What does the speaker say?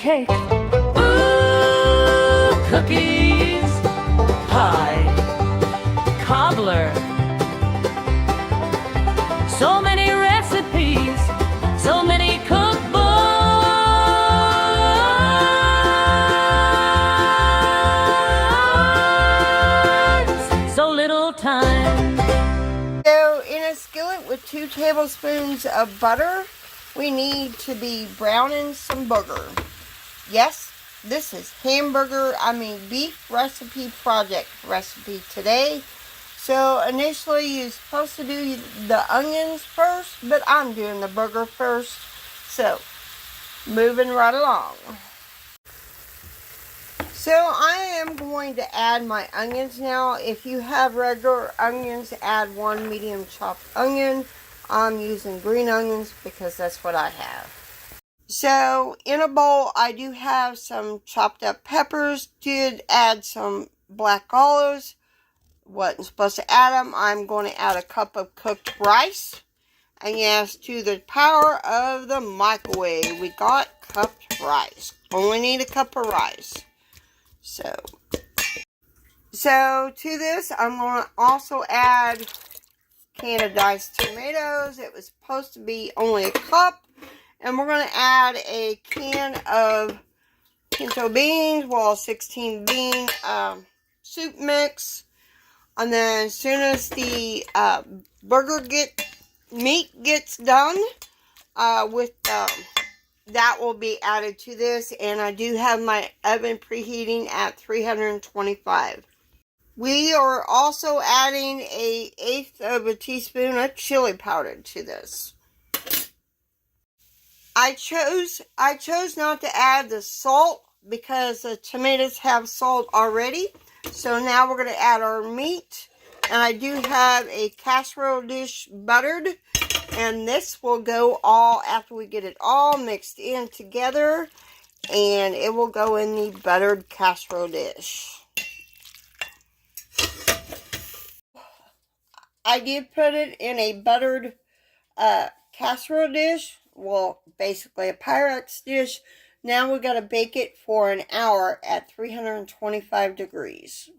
cake. Ooh, cookies, pie, cobbler. So many recipes, so many cookbooks, so little time. So in a skillet with 2 tablespoons of butter, we need to be browning some burger. Yes, this is beef recipe project recipe today. So initially you're supposed to do the onions first, but I'm doing the burger first. So moving right along. So I am going to add my onions now. If you have regular onions, add 1 medium chopped onion. I'm using green onions because that's what I have. So in a bowl, I do have some chopped up peppers. Did add some black olives. Wasn't supposed to add them. I'm going to add a cup of cooked rice. And yes, to the power of the microwave, we got cooked rice. Only need a cup of rice. So to this, I'm going to also add a can of diced tomatoes. It was supposed to be only a cup. And we're going to add a can of pinto beans, 16 bean soup mix. And then as soon as the meat gets done, that will be added to this. And I do have my oven preheating at 325. We are also adding an 1/8 of a teaspoon of chili powder to this. I chose not to add the salt because the tomatoes have salt already. So now we're going to add our meat. And I do have a casserole dish buttered. And this will go all after we get it all mixed in together. And it will go in the buttered casserole dish. I did put it in a buttered casserole dish. Well, basically a Pyrex dish. Now we got to bake it for an hour at 325 degrees.